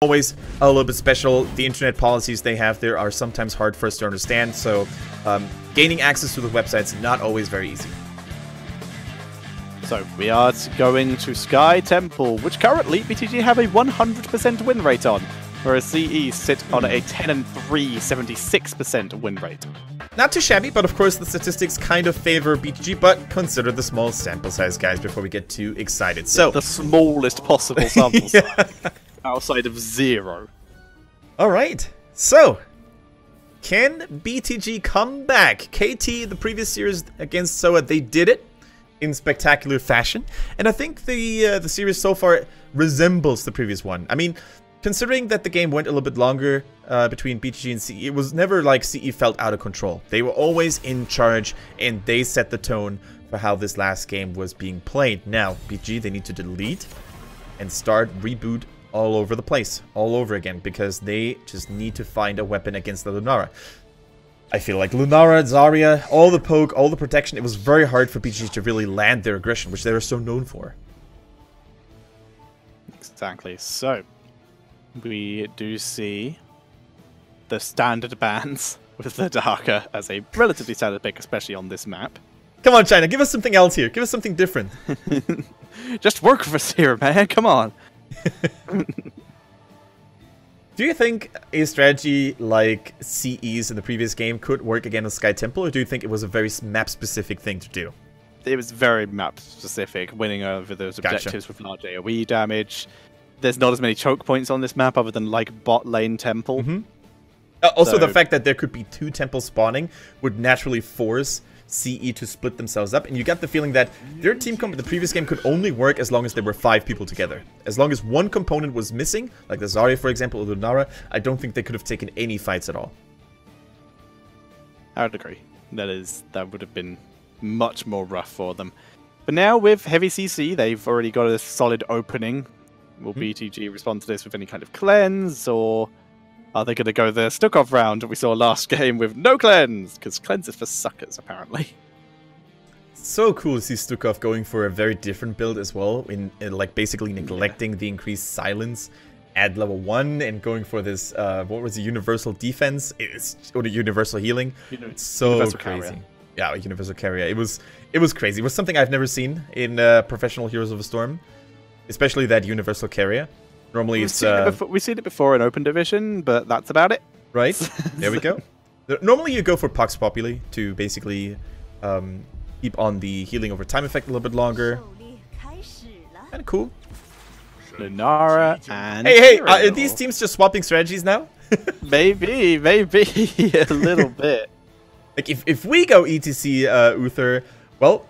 always a little bit special. The internet policies they have there are sometimes hard for us to understand, so gaining access to the website's not always very easy. So we are going to Sky Temple, which currently BTG have a 100% win rate on, whereas CE sit on a 10-3, 76% win rate. Not too shabby, but of course the statistics kind of favor BTG, but consider the small sample size, guys, before we get too excited. So the smallest possible sample size, outside of 0. All right, so can BTG come back? KT, the previous series against SOA, they did it in spectacular fashion, and I think the series so far resembles the previous one. I mean, considering that the game went a little bit longer between BTG and CE, it was never like CE felt out of control. They were always in charge, and they set the tone for how this last game was being played. Now, BTG, they need to delete and start reboot all over the place, all over again, because they just need to find a weapon against the Lunara. I feel like Lunara, Zarya, all the poke, all the protection, it was very hard for BTG to really land their aggression, which they were so known for. Exactly. So we do see the standard bans with the Darker as a relatively standard pick, especially on this map. Come on, China, give us something else here. Give us something different. Just work for us here, man. Come on. Do you think a strategy like CE's in the previous game could work again with Sky Temple, or do you think it was a very map-specific thing to do? It was very map-specific, winning over those objectives with large AoE damage. There's not as many choke points on this map other than like bot lane temple. Also, the fact that there could be 2 temples spawning would naturally force CE to split themselves up, and you got the feeling that their team comp in the previous game could only work as long as there were 5 people together. As long as one component was missing, like the Zarya, for example, or Lunara, I don't think they could have taken any fights at all. I would agree. That would have been much more rough for them. But now with Heavy CC, they've already got a solid opening. Will BTG respond to this with any kind of cleanse, or are they going to go the Stukov round that we saw last game with no cleanse? Because cleanse is for suckers, apparently. So cool to see Stukov going for a very different build as well, in like basically neglecting the increased silence at level 1 and going for this, what was the universal defense? Or the universal healing. It's so universal crazy. Carrier. Yeah, universal carrier. It was crazy. It was something I've never seen in professional Heroes of the Storm, especially that universal carrier. Normally we've seen it before in Open Division, but that's about it. Right, there we go. Normally you go for Pax Populi to basically keep on the healing over time effect a little bit longer. Kind of cool. Lunara and Hey, are these teams just swapping strategies now? maybe a little bit. Like if we go ETC Uther, well,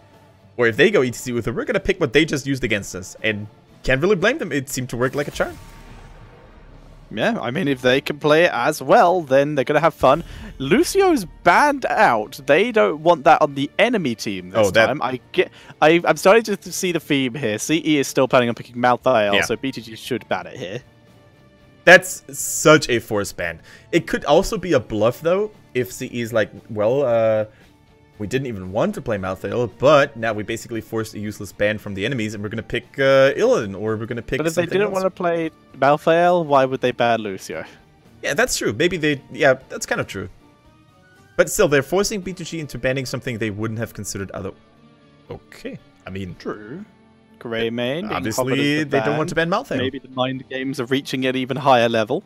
or if they go ETC Uther, we're gonna pick what they just used against us, and can't really blame them. It seemed to work like a charm. Yeah, I mean, if they can play it as well, then they're going to have fun. Lucio's banned out. They don't want that on the enemy team this time. I'm starting to see the theme here. CE is still planning on picking Malthael, so BTG should ban it here. That's such a forced ban. It could also be a bluff, though, if CE is like, well, we didn't even want to play Malthael, but now we basically forced a useless ban from the enemies, and we're going to pick Illidan, or we're going to pick But if they didn't want to play Malthael, why would they ban Lucio? Yeah, that's true. Maybe they... Yeah, that's kind of true. But still, they're forcing BTG into banning something they wouldn't have considered other... Okay. I mean... True. Greymane. Obviously, they don't want to ban Malthael. Maybe the mind games are reaching an even higher level.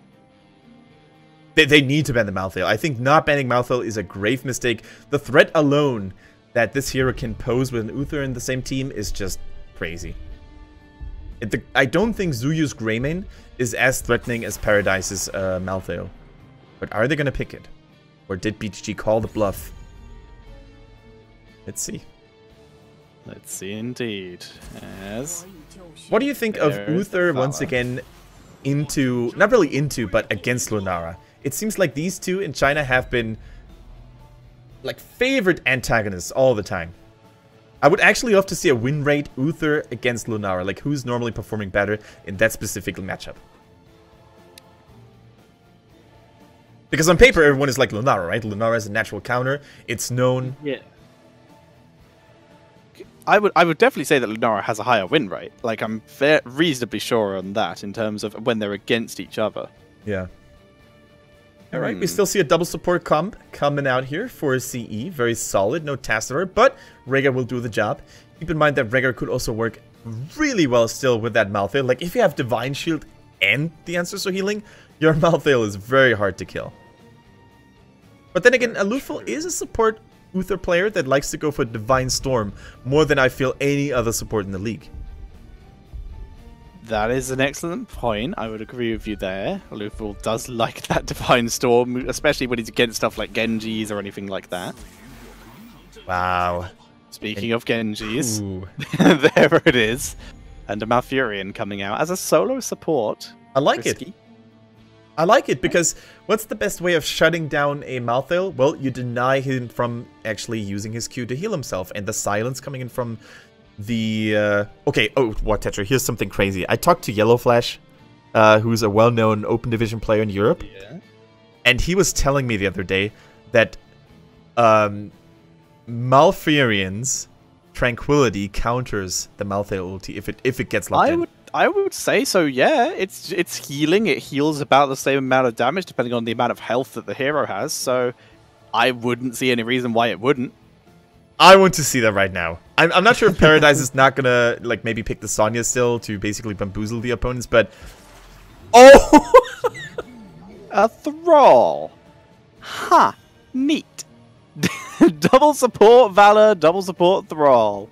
They need to ban the Malthael. I think not banning Malthael is a grave mistake. The threat alone that this hero can pose with an Uther in the same team is just crazy. I don't think Zuyu's Greymane is as threatening as Paradise's Malthael. But are they going to pick it? Or did BTG call the bluff? Let's see. Let's see indeed. What do you think of Uther once again into... Not really into, but against Lunara? It seems like these two in China have been like favorite antagonists all the time. I would actually love to see a win rate Uther against Lunara. Like, who's normally performing better in that specific matchup? Because on paper, everyone is like Lunara, right? Lunara is a natural counter. It's known. Yeah. I would definitely say that Lunara has a higher win rate. Like, I'm reasonably sure on that in terms of when they're against each other. Yeah. All right, we still see a double support comp coming out here for CE. Very solid, no Tassadar, but Rhaegar will do the job. Keep in mind that Rhaegar could also work really well still with that Malthael. Like, if you have Divine Shield and the Ancestor Healing, your Malthael is very hard to kill. But then again, Alufal is a support Uther player that likes to go for Divine Storm more than I feel any other support in the league. That is an excellent point. I would agree with you there. Alufal does like that Divine Storm, especially when he's against stuff like Genjis or anything like that. Wow. Speaking of Genjis, there it is. And a Malfurion coming out as a solo support. I like it. I like it because what's the best way of shutting down a Malthael? Well, you deny him from actually using his Q to heal himself. And the silence coming in from the... Okay, oh, what, Tetra, here's something crazy. I talked to Yellow Flash, who's a well-known Open Division player in Europe. Yeah. And he was telling me the other day that Malfurion's Tranquility counters the Malthael ulti if it gets locked in. I would say so, yeah. It's healing. It heals about the same amount of damage depending on the amount of health that the hero has, so I wouldn't see any reason why it wouldn't. I want to see that right now. I'm not sure if Paradise is not gonna, like, maybe pick the Sonya still to basically bamboozle the opponents, but... Oh! A Thrall. Huh. Neat. Double support Valor, double support Thrall.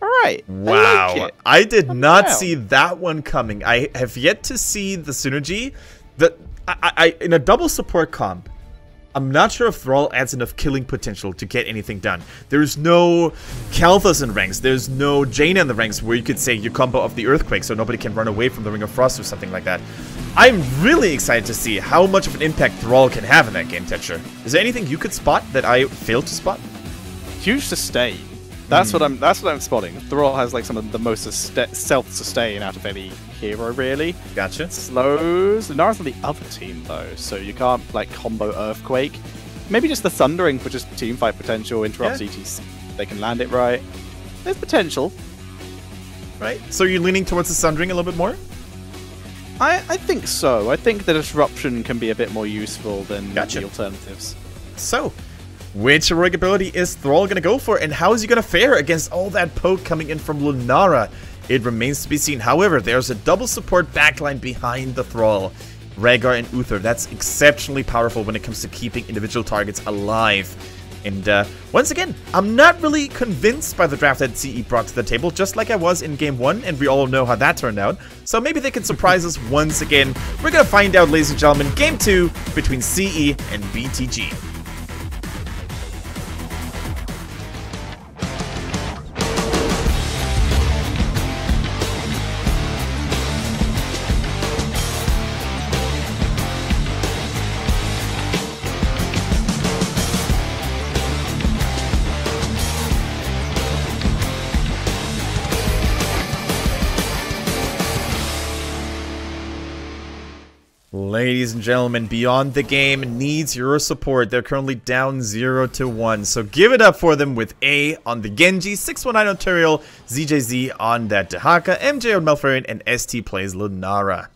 Alright. Wow. Like I did not see that one coming. I have yet to see the synergy. That in a double support comp, I'm not sure if Thrall adds enough killing potential to get anything done. There's no Kalthus in ranks. There's no Jaina in the ranks where you could say you combo off the Earthquake so nobody can run away from the Ring of Frost or something like that. I'm really excited to see how much of an impact Thrall can have in that game, Tetra. Is there anything you could spot that I failed to spot? Huge sustain. That's what I'm spotting. Thrall has like some of the most self-sustain out of any hero, really. Gotcha. Slows. Lunara's on the other team though, so you can't like combo Earthquake. Maybe just the Thundering for just teamfight potential, interrupts ETC. They can land it right. There's potential. Right. So you're leaning towards the Sundering a little bit more? I think so. I think the Disruption can be a bit more useful than the alternatives. So, which heroic ability is Thrall going to go for, and how is he going to fare against all that poke coming in from Lunara? It remains to be seen. However, there's a double support backline behind the Thrall. Rhaegar and Uther. That's exceptionally powerful when it comes to keeping individual targets alive. And once again, I'm not really convinced by the draft that CE brought to the table, just like I was in Game 1, and we all know how that turned out. So maybe they can surprise us once again. We're going to find out, ladies and gentlemen, Game 2 between CE and BTG. Ladies and gentlemen, Beyond the Game needs your support. They're currently down 0-1, so give it up for them with A on the Genji, 619 on Turiel, ZJZ on that Dehaka, MJ on Malfurion, and ST plays Lunara.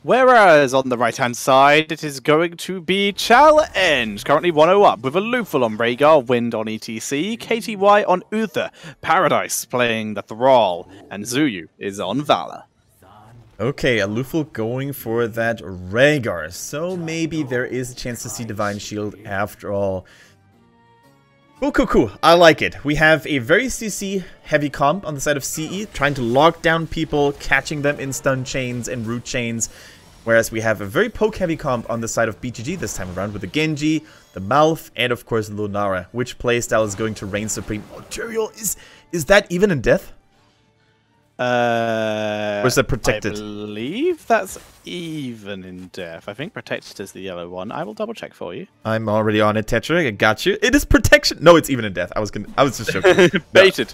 Whereas on the right-hand side, it is going to be Challenge, currently 1-0 up, with Alufal on Rhaegar, Wind on ETC, KTY on Uther, Paradise playing the Thrall, and Zuyu is on Valor. Okay, Alufal going for that Rhaegar, so maybe there is a chance to see Divine Shield after all. Cool. I like it. We have a very CC heavy comp on the side of CE, trying to lock down people, catching them in stun chains and root chains. Whereas we have a very poke heavy comp on the side of BTG this time around with the Genji, the Malf, and of course Lunara. Which playstyle is going to reign supreme? Oh, Turiel, is that even in death? Or is that protected? I believe that's even in death. I think protected is the yellow one. I will double check for you. I'm already on it, Tetra. I got you. It is protection. No, it's even in death. I was just joking. Baited.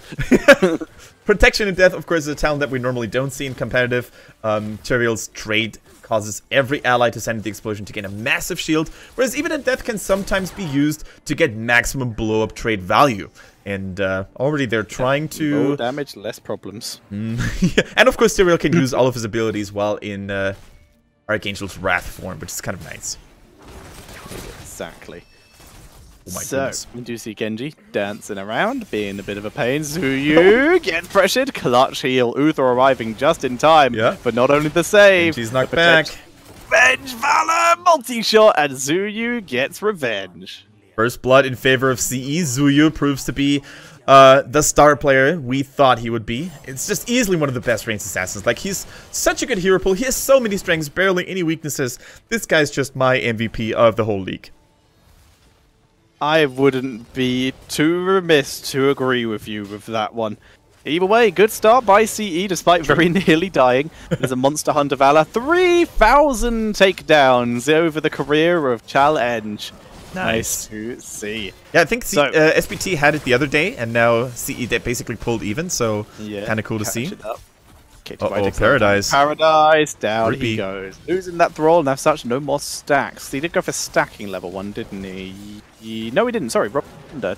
Protection in death, of course, is a talent that we normally don't see in competitive. Turiel's trade causes every ally to send the explosion to gain a massive shield, whereas even in death can sometimes be used to get maximum blow-up trade value. And already they're trying to... More damage, less problems. Yeah. And of course Tyrael can use all of his abilities while in Archangel's Wrath form, which is kind of nice. Exactly. Oh my so, goodness. we do see Genji dancing around, being a bit of a pain. Zuyu gets pressured, clutch heal. Uther arriving just in time, but not only the save. Genji's knocked back. Revenge Valor, multi-shot, and Zuyu gets revenge. First blood in favor of CE. Zuyu proves to be the star player we thought he would be. It's just easily one of the best ranged assassins. Like, he's such a good hero pool. He has so many strengths, barely any weaknesses. This guy's just my MVP of the whole league. I wouldn't be too remiss to agree with you with that one. Either way, good start by CE despite very nearly dying. There's a Monster Hunter Valor. 3,000 takedowns over the career of Challenge. Nice to see. Yeah, I think SPT had it the other day, and now CE basically pulled even, so kind of cool to see. Uh-oh, Paradise. Paradise, down he goes. Losing that Thrall, and as such, no more stacks. He did go for stacking level 1, didn't he? No, he didn't. Sorry,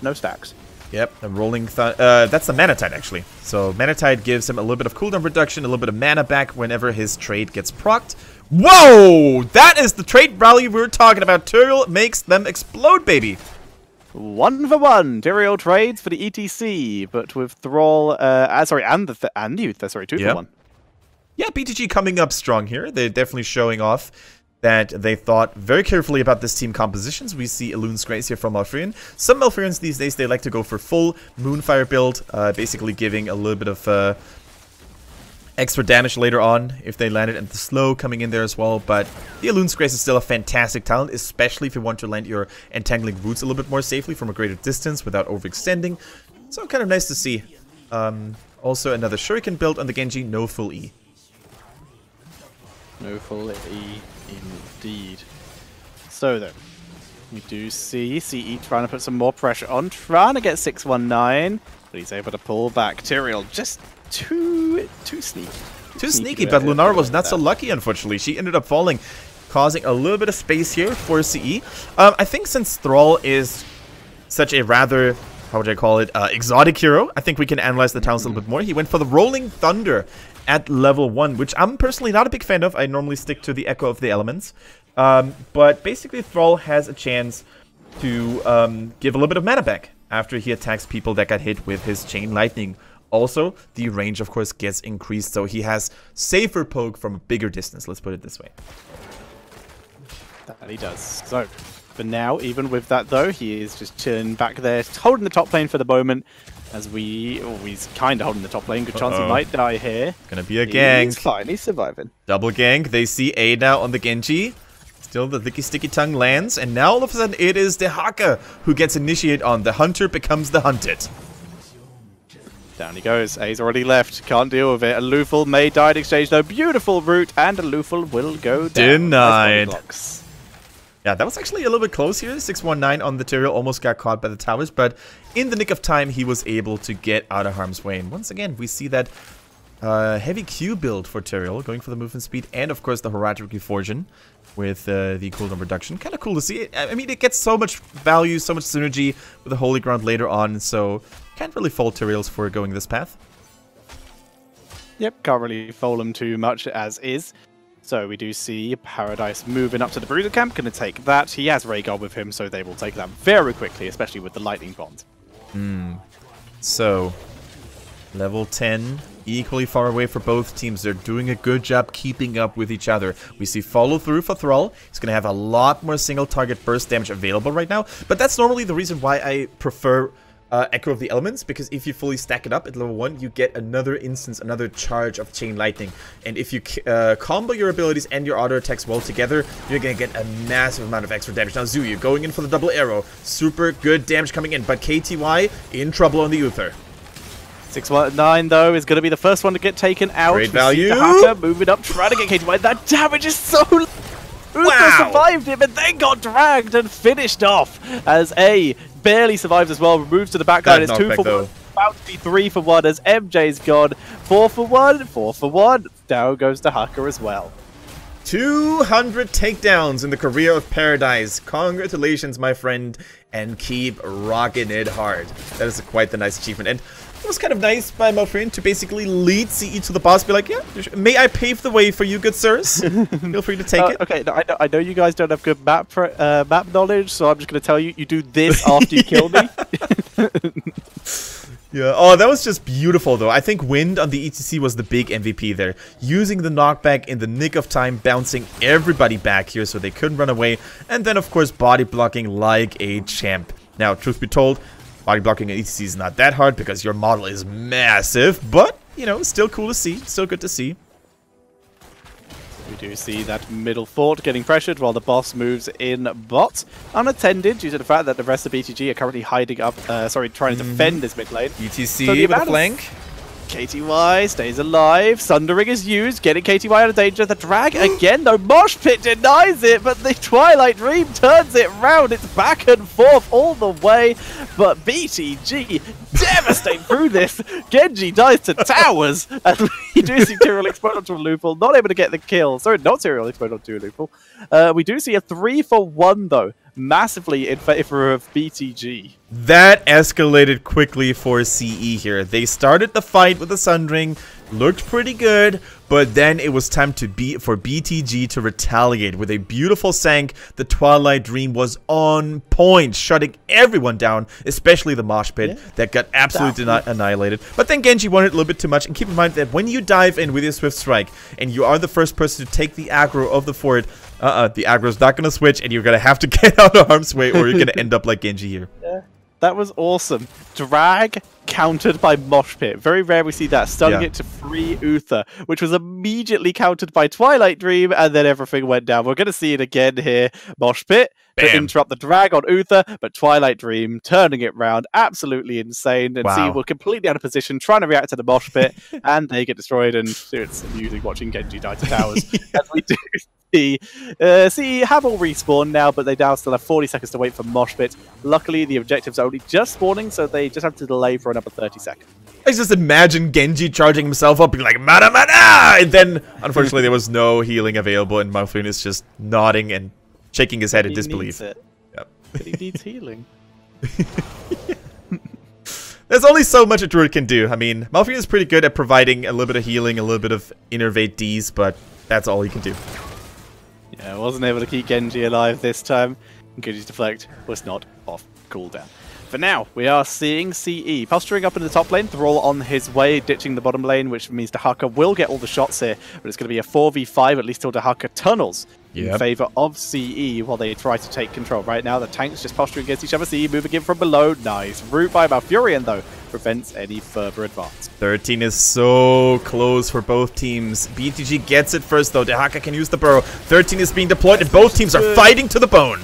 no stacks. Yep, a rolling that's the Manatide, actually. So Manatide gives him a little bit of cooldown reduction, a little bit of mana back whenever his trade gets procced. Whoa! That is the trade value we were talking about. Tyrael makes them explode, baby. 1 for 1. Tyrael trades for the ETC, but with Thrall, and Youth, sorry, 2 for 1. Yeah, BTG coming up strong here. They're definitely showing off that they thought very carefully about this team compositions. We see Elun's Grace here from Malfurion. Some Malfurions these days, they like to go for full Moonfire build, basically giving a little bit of extra damage later on if they landed, and the slow coming in there as well. But the Elun's Grace is still a fantastic talent, especially if you want to land your entangling roots a little bit more safely from a greater distance without overextending. So kind of nice to see. Also another Shuriken build on the Genji, no full E. No full E, indeed. So then, we do see CE trying to put some more pressure on, trying to get 619, but he's able to pull back. Tyrael just too sneaky. Too sneaky, but Lunar was not so lucky, unfortunately. She ended up falling, causing a little bit of space here for CE. I think since Thrall is such a rather, how would I call it, exotic hero, I think we can analyze the talents a little bit more. He went for the Rolling Thunder at level 1, which I'm personally not a big fan of. I normally stick to the Echo of the Elements. But basically, Thrall has a chance to give a little bit of mana back after he attacks people that got hit with his Chain Lightning. Also, the range, of course, gets increased, so he has safer poke from a bigger distance. Let's put it this way. That he does. So, for now, even with that, though, he is just chilling back there, holding the top lane for the moment. As he's kind of holding the top lane. Good chance he might die here. Gonna be a gank. He's fine. He's surviving. Double gank. They see A now on the Genji. Still the Licky Sticky Tongue lands. And now all of a sudden it is the Haka who gets initiated on. The hunter becomes the hunted. Down he goes. A's already left. Can't deal with it. Alufal may die in exchange though. Beautiful route. And Alufal will go down. Denied. Yeah, that was actually a little bit close here. 619 on the Tyrael, almost got caught by the towers, but in the nick of time, he was able to get out of harm's way. And once again, we see that heavy Q build for Tyrael, going for the movement speed, and of course the Horadric Reforging with the cooldown reduction. Kind of cool to see. I mean, it gets so much value, so much synergy with the Holy Ground later on, so can't really fault Tyrael's for going this path. Yep, can't really fault him too much as is. So we do see Paradise moving up to the Bruiser camp, going to take that. He has Rhaegar with him, so they will take that very quickly, especially with the Lightning Bond. So, level 10, equally far away for both teams. They're doing a good job keeping up with each other. We see follow through for Thrall. He's going to have a lot more single target burst damage available right now, but that's normally the reason why I prefer Echo of the Elements, because if you fully stack it up at level 1, you get another instance, another charge of Chain Lightning. And if you combo your abilities and your auto attacks well together, you're going to get a massive amount of extra damage. Now Zuyu going in for the double arrow. Super good damage coming in, but KTY in trouble on the Uther. 619 though is going to be the first one to get taken out. Great value. The Haka moving up, trying to get KTY. That damage is so... Uther survived it, but then got dragged and finished off as A barely survives as well. Moves to the backline. It's 2 for 1. About to be 3 for 1 as MJ's gone. 4 for 1. 4 for 1. Down goes the Haka as well. 200 takedowns in the career of Paradise. Congratulations, my friend, and keep rocking it hard. That is quite the nice achievement. And it was kind of nice by Malfurion to basically lead CE to the boss, be like, yeah, may I pave the way for you, good sirs? Feel free to take it. Okay, no, I know you guys don't have good map knowledge, so I'm just going to tell you, you do this after you kill me. Yeah, oh, that was just beautiful, though. I think Wind on the ETC was the big MVP there. Using the knockback in the nick of time, bouncing everybody back here so they couldn't run away. And then, of course, body blocking like a champ. Now, truth be told, body blocking in ETC is not that hard because your model is massive. But, you know, still cool to see. Still good to see. We do see that middle fort getting pressured while the boss moves in bot, unattended due to the fact that the rest of BTG are currently hiding up, trying to defend this mid lane. ETC with a flank. KTY stays alive. Sundering is used, getting KTY out of danger. The drag again, though. Mosh Pit denies it, but the Twilight Dream turns it round. It's back and forth all the way, but BTG devastate through this. Genji dies to towers, and we do see Tyrael explode onto a loophole, not able to get the kill. Sorry, not Tyrael explode onto a loophole. We do see a 3-for-1, though, massively in favor of BTG. That escalated quickly for CE here. They started the fight with the Sundering, looked pretty good, but then it was time for BTG to retaliate. With a beautiful Sank, the Twilight Dream was on point, shutting everyone down, especially the Mosh Pit that got absolutely annihilated. But then Genji wanted a little bit too much, and keep in mind that when you dive in with your Swift Strike, and you are the first person to take the aggro of the fort, the aggro's not going to switch, and you're going to have to get out of harm's way, or you're going to end up like Genji here. Yeah. That was awesome. Drag countered by Mosh Pit. Very rare we see that. Stunning it to free Uther, which was immediately countered by Twilight Dream, and then everything went down. We're going to see it again here. Mosh Pit to interrupt the drag on Uther, but Twilight Dream turning it round. Absolutely insane. And see, we're completely out of position, trying to react to the Mosh Pit, and they get destroyed, and it's amusing watching Genji die to towers. As we do see have all respawned now, but they now still have 40 seconds to wait for Mosh Pit. Luckily, the objectives are only just spawning, so they just have to delay for another 30 seconds. I just imagine Genji charging himself up, being like, "Mana mana!" And then, unfortunately, there was no healing available, and Malfurion is just nodding and shaking his head in disbelief. Yep. But he needs healing. There's only so much a druid can do. I mean, Malfurion is pretty good at providing a little bit of healing, a little bit of innervate Ds, but that's all he can do. Yeah, wasn't able to keep Genji alive this time. Genji's deflect was not off cooldown. For now, we are seeing CE posturing up in the top lane, Thrall on his way, ditching the bottom lane, which means Dahaka will get all the shots here, but it's going to be a 4v5, at least till Dahaka tunnels in favor of CE while they try to take control. Right now, the tanks just posturing against each other. CE moving in from below. Nice route by Malfurion, though, prevents any further advance. 13 is so close for both teams. BTG gets it first, though. Dahaka can use the burrow. 13 is being deployed, and both teams are fighting to the bone.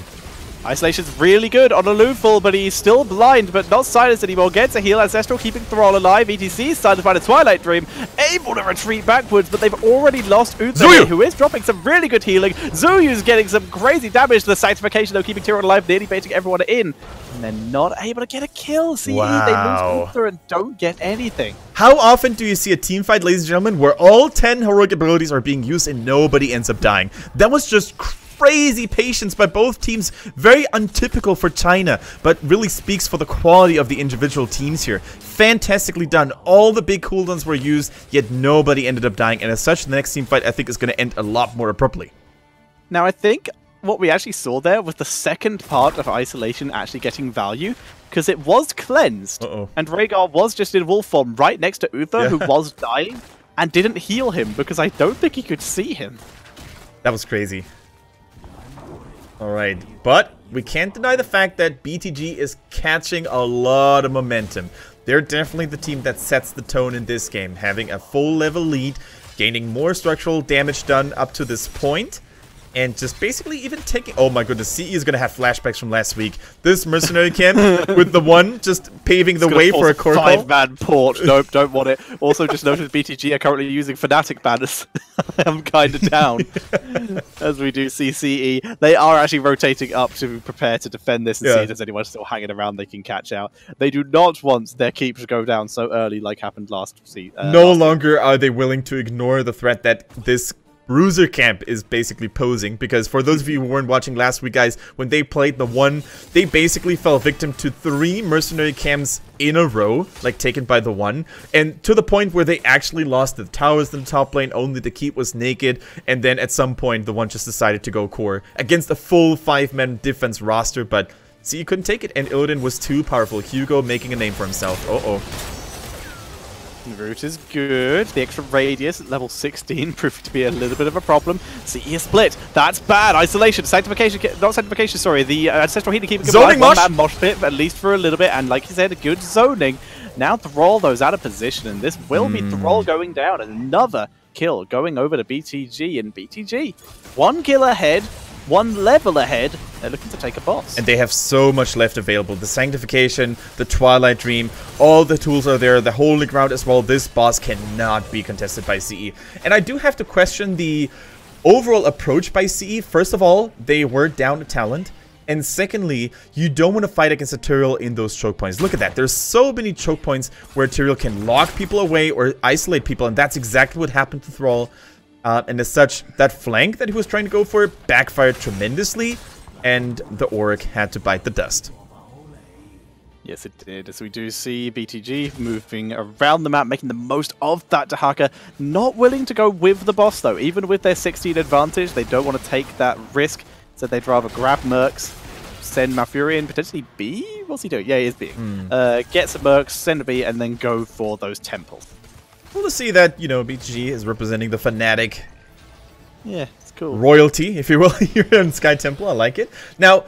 Isolation's really good on Alufal, but he's still blind, but not silenced anymore. Gets a heal. Ancestral keeping Thrall alive. ETC silenced by the Twilight Dream, able to retreat backwards, but they've already lost Uther, who is dropping some really good healing. Zuyu's getting some crazy damage to the Sanctification, though, keeping Tyrael alive, nearly baiting everyone in. And they're not able to get a kill. See, they lose Uther and don't get anything. How often do you see a team fight, ladies and gentlemen, where all 10 heroic abilities are being used and nobody ends up dying? That was just crazy patience by both teams. Very untypical for China, but really speaks for the quality of the individual teams here. Fantastically done. All the big cooldowns were used, yet nobody ended up dying. And as such, the next team fight, I think, is going to end a lot more abruptly. Now, I think what we actually saw there was the second part of Isolation actually getting value, because it was cleansed, and Rhaegar was just in wolf form right next to Uther, who was dying, and didn't heal him, because I don't think he could see him. That was crazy. Alright, but we can't deny the fact that BTG is catching a lot of momentum. They're definitely the team that sets the tone in this game, having a full level lead, gaining more structural damage done up to this point, and just basically even taking... Oh my goodness, CE is going to have flashbacks from last week. This mercenary camp with the one just paving the way for a core call. 5-man port. Nope, don't want it. Also just noted BTG are currently using Fnatic banners. I'm kind of down. As we do see CE, they are actually rotating up to prepare to defend this and see if there's anyone still hanging around they can catch out. They do not want their keep to go down so early like happened last season. No longer are they willing to ignore the threat that this Bruiser camp is basically posing, because for those of you who weren't watching last week, guys, when they played the 1, they basically fell victim to 3 mercenary camps in a row, like taken by the 1, and to the point where they actually lost the towers in the top lane. Only the keep was naked, and then at some point the 1 just decided to go core against a full 5-man defense roster, but CE couldn't take it, and Illidan was too powerful. Hugo making a name for himself. The route is good. The extra radius at level 16 proved to be a little bit of a problem. CE is split. That's bad. Isolation. Sanctification. Not sanctification, sorry. The ancestral healing keeping zoning mosh. One-man mosh pit, at least for a little bit. And like you said, good zoning. Now Thrall, though, is out of position. And this will be Thrall going down. Another kill going over to BTG. And BTG, 1 kill ahead. 1 level ahead, they're looking to take a boss. And they have so much left available. The Sanctification, the Twilight Dream, all the tools are there. The Holy Ground as well. This boss cannot be contested by CE. And I do have to question the overall approach by CE. First of all, they were down a talent. And secondly, you don't want to fight against a Tyrael in those choke points. Look at that. There's so many choke points where Tyrael can lock people away or isolate people. And that's exactly what happened to Thrall. And as such, that flank that he was trying to go for backfired tremendously, and the Auric had to bite the dust. Yes, it did. As we do see BTG moving around the map, making the most of that Dahaka. Not willing to go with the boss, though. Even with their 16 advantage, they don't want to take that risk. So they'd rather grab Mercs, send Malfurion, potentially B? What's he doing? Yeah, he is B. Get some Mercs, send a B, and then go for those temples. Cool to see that, you know, BTG is representing the Fnatic. Yeah, it's cool. Royalty, if you will, here in Sky Temple. I like it. Now,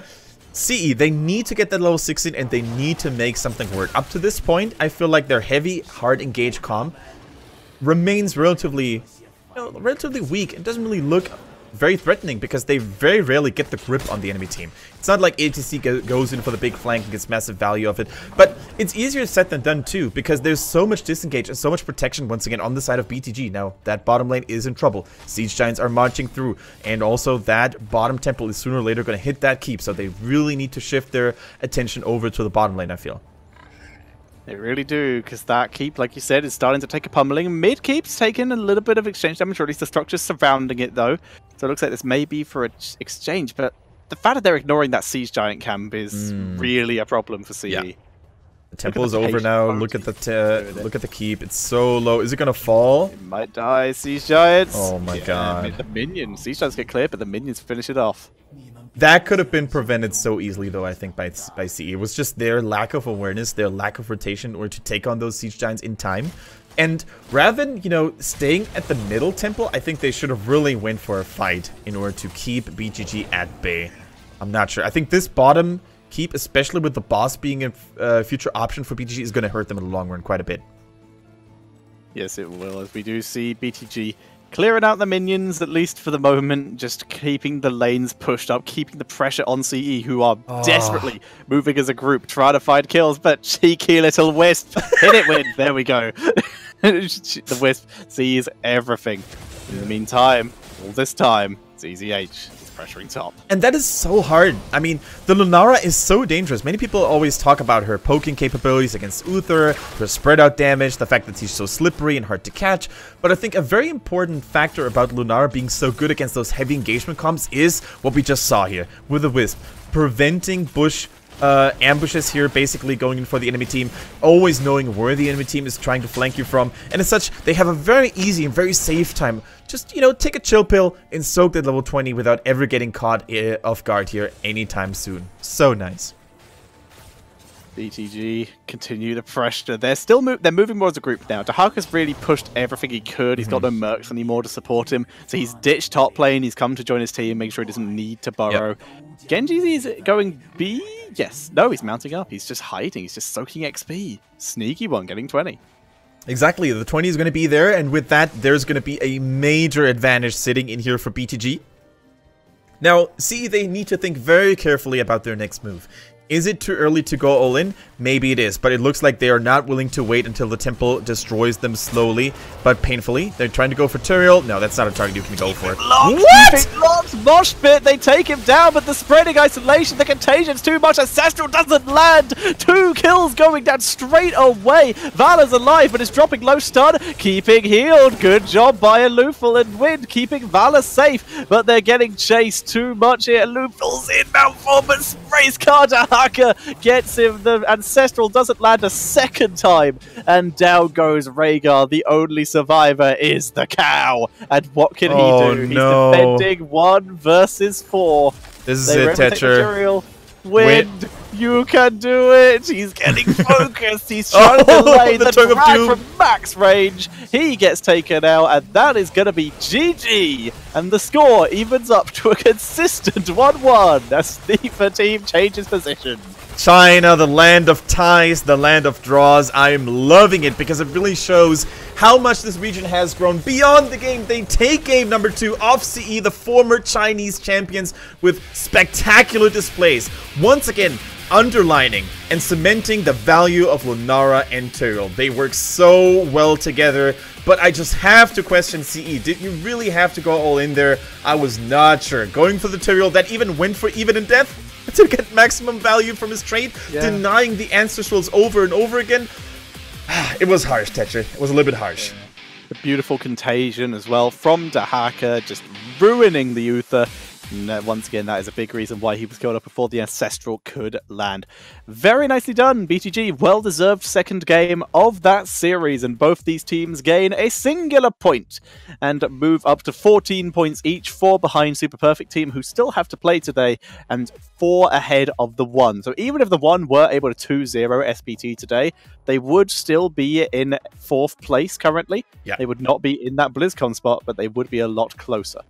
CE, they need to get that level 16 and they need to make something work. Up to this point, I feel like their heavy, hard engaged comp remains relatively weak. It doesn't really look very threatening because they very rarely get the grip on the enemy team. It's not like ATC goes in for the big flank and gets massive value of it, but it's easier said than done too, because there's so much disengage and so much protection once again on the side of BTG. Now, that bottom lane is in trouble. Siege Giants are marching through, and also that bottom temple is sooner or later going to hit that keep, so they really need to shift their attention over to the bottom lane, I feel. They really do, because that keep, like you said, is starting to take a pummeling. Mid keep's taking a little bit of exchange damage, or at least the structures surrounding it, though. So it looks like this may be for an exchange, but the fact that they're ignoring that Siege Giant camp is really a problem for CE. Yeah. The temple is over now. Look at the keep. It's so low. Is it gonna fall? It might die. Siege Giants. Oh my god. The minions. Siege Giants get clear, but the minions finish it off. That could have been prevented so easily, though, I think, by CE. It was just their lack of awareness, their lack of rotation in order to take on those Siege Giants in time. And rather than, you know, staying at the middle temple, I think they should have really went for a fight in order to keep BTG at bay. I'm not sure. I think this bottom keep, especially with the boss being a future option for BTG, is going to hurt them in the long run quite a bit. Yes, it will, as we do see BTG clearing out the minions, at least for the moment, just keeping the lanes pushed up, keeping the pressure on CE, who are desperately moving as a group, trying to find kills, but cheeky little Wisp, hit it win, there we go. The Wisp sees everything. In the meantime, all this time, it's EZH is pressuring top. And that is so hard. I mean, the Lunara is so dangerous. Many people always talk about her poking capabilities against Uther, her spread out damage, the fact that she's so slippery and hard to catch. But I think a very important factor about Lunara being so good against those heavy engagement comps is what we just saw here with the Wisp. Preventing bush ambushes here, basically going in for the enemy team, always knowing where the enemy team is trying to flank you from, and as such, they have a very easy and very safe time. Just, you know, take a chill pill and soak at level 20 without ever getting caught off guard here anytime soon. So nice. BTG continue the pressure. They're still they're moving more as a group now. Dahaka's really pushed everything he could. He's got no Mercs anymore to support him, so he's ditched top lane. He's come to join his team, make sure he doesn't need to burrow. Genji is going B? Yes. No, he's mounting up. He's just hiding. He's just soaking XP. Sneaky one, getting 20. Exactly. The 20 is going to be there, and with that, there's going to be a major advantage sitting in here for BTG. Now, CE, they need to think very carefully about their next move. Is it too early to go all in? Maybe it is, but it looks like they are not willing to wait until the temple destroys them slowly, but painfully. They're trying to go for Turiel. No, that's not a target you can go for. What? Mosh pit, they take him down, but the spreading isolation, the contagions too much. Ancestral doesn't land. 2 kills going down straight away. Valor's alive, but it's dropping low stun, keeping healed. Good job by Alufal and Wind, keeping Valor safe, but they're getting chased too much here. Alufal's in Malform, but sprays Carter. Haka gets him. The Ancestral doesn't land a second time, and down goes Rhaegar. The only survivor is the cow. And what can he do? He's defending 1 versus 4. This is it, Tetra. Wind, you can do it. He's getting focused. He's trying to delay the drag from max range. He gets taken out, and that is going to be GG. And the score evens up to a consistent 1-1 as the team changes position. China, the land of ties, the land of draws. I am loving it because it really shows how much this region has grown beyond the game. They take game number 2 off CE, the former Chinese champions, with spectacular displays. Once again, underlining and cementing the value of Lunara and Turiel. They work so well together, but I just have to question CE. Did you really have to go all in there? I was not sure. Going for the Turiel that even went for even in death to get maximum value from his trait, denying the Ancestrals over and over again. It was harsh, Tetra. It was a little bit harsh. The beautiful contagion as well from Dahaka, just ruining the Uther. And once again, that is a big reason why he was killed up before the Ancestral could land. Very nicely done, BTG. Well-deserved second game of that series, and both these teams gain a singular point and move up to 14 points each, 4 behind Super Perfect Team, who still have to play today, and 4 ahead of the 1. So even if the 1 were able to 2-0 SPT today, they would still be in 4th place currently. They would not be in that BlizzCon spot, but they would be a lot closer.